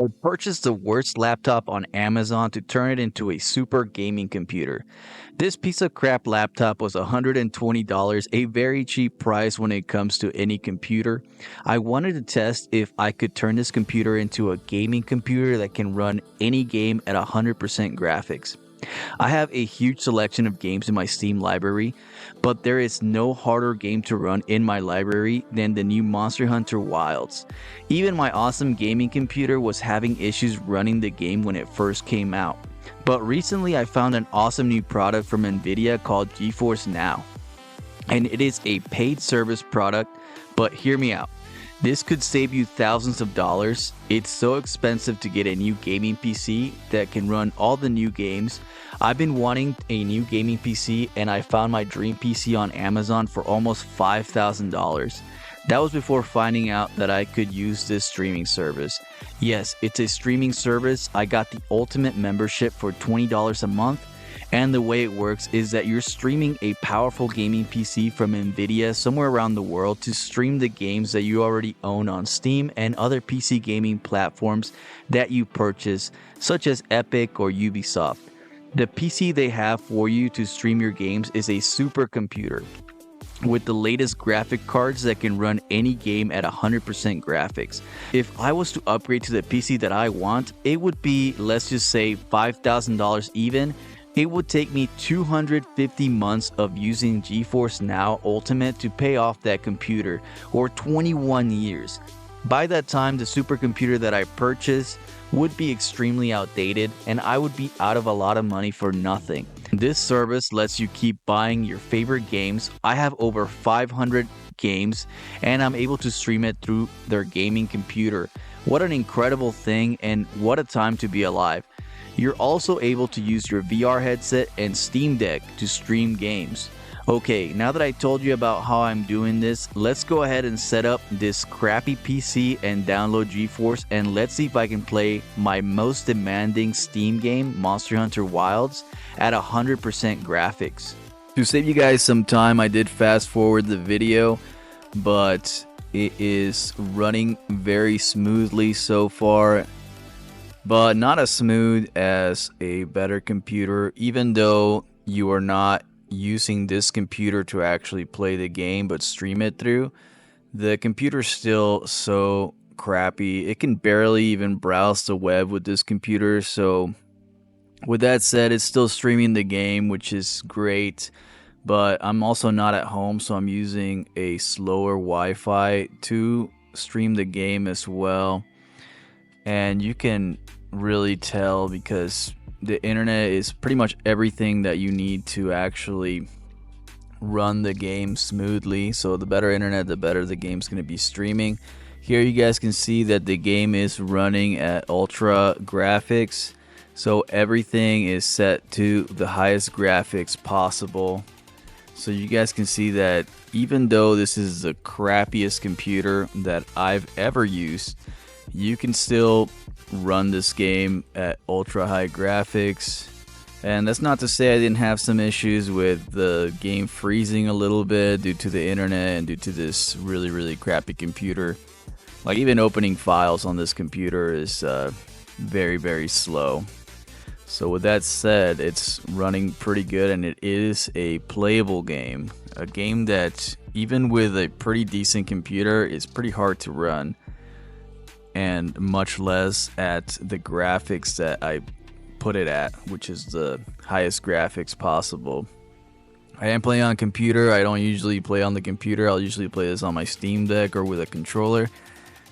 I purchased the worst laptop on Amazon to turn it into a super gaming computer. This piece of crap laptop was $120, a very cheap price when it comes to any computer. I wanted to test if I could turn this computer into a gaming computer that can run any game at 100% graphics. I have a huge selection of games in my Steam library, but there is no harder game to run in my library than the new Monster Hunter Wilds. Even my awesome gaming computer was having issues running the game when it first came out. But recently I found an awesome new product from Nvidia called GeForce NOW. And it is a paid service product, but hear me out. This could save you thousands of dollars. It's so expensive to get a new gaming PC that can run all the new games. I've been wanting a new gaming PC and I found my dream PC on Amazon for almost $5,000. That was before finding out that I could use this streaming service. Yes, it's a streaming service. I got the ultimate membership for $20 a month. And the way it works is that you're streaming a powerful gaming PC from Nvidia somewhere around the world to stream the games that you already own on Steam and other PC gaming platforms that you purchase, such as Epic or Ubisoft. The PC they have for you to stream your games is a supercomputer with the latest graphic cards that can run any game at 100% graphics. If I was to upgrade to the PC that I want, it would be, let's just say, $5,000 even. It would take me 250 months of using GeForce NOW Ultimate to pay off that computer, or 21 years. By that time, the supercomputer that I purchased would be extremely outdated and I would be out of a lot of money for nothing. This service lets you keep buying your favorite games. I have over 500 games and I'm able to stream it through their gaming computer. What an incredible thing, and what a time to be alive. You're also able to use your VR headset and Steam Deck to stream games. Okay, now that I told you about how I'm doing this, let's go ahead and set up this crappy PC and download GeForce, and let's see if I can play my most demanding Steam game, Monster Hunter Wilds, at 100% graphics. To save you guys some time, I did fast forward the video, but it is running very smoothly so far. But not as smooth as a better computer, even though you are not using this computer to actually play the game but stream it through. The computer's still so crappy. It can barely even browse the web with this computer. So with that said, it's still streaming the game, which is great. But I'm also not at home, so I'm using a slower Wi-Fi to stream the game as well. And you can really tell because the internet is pretty much everything that you need to actually run the game smoothly. So the better internet, the better the game's going to be streaming. Here you guys can see that the game is running at ultra graphics. So everything is set to the highest graphics possible. So you guys can see that even though this is the crappiest computer that I've ever used, you can still run this game at ultra high graphics. And that's not to say I didn't have some issues with the game freezing a little bit due to the internet and due to this really crappy computer. Like even opening files on this computer is very slow. So with that said, it's running pretty good and it is a playable game. A game that even with a pretty decent computer is pretty hard to run. And much less at the graphics that I put it at, which is the highest graphics possible. I am playing on computer. I don't usually play on the computer. I'll usually play this on my Steam Deck or with a controller.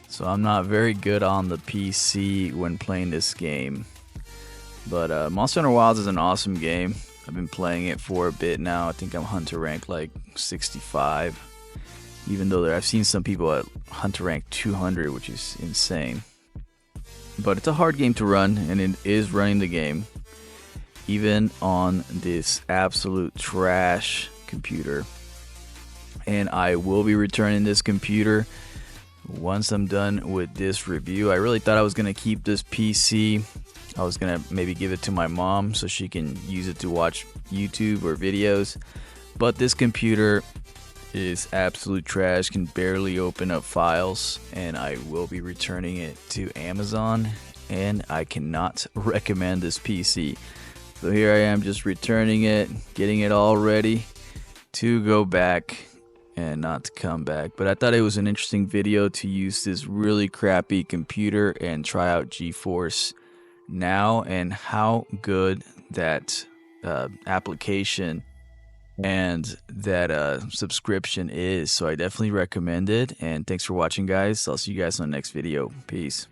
So I'm not very good on the PC when playing this game. But Monster Hunter Wilds is an awesome game. I've been playing it for a bit now. I think I'm Hunter rank like 65. Even though I've seen some people at Hunter rank 200, which is insane. But it's a hard game to run, and it is running the game. Even on this absolute trash computer. And I will be returning this computer once I'm done with this review. I really thought I was going to keep this PC. I was going to maybe give it to my mom so she can use it to watch YouTube or videos. But this computer is absolute trash, can barely open up files, and I will be returning it to Amazon. and I cannot recommend this PC. So here I am just returning it, getting it all ready to go back and not to come back. But I thought it was an interesting video to use this really crappy computer and try out GeForce Now and how good that application and that subscription is. So I definitely recommend it, and thanks for watching, guys. I'll see you guys on the next video. Peace.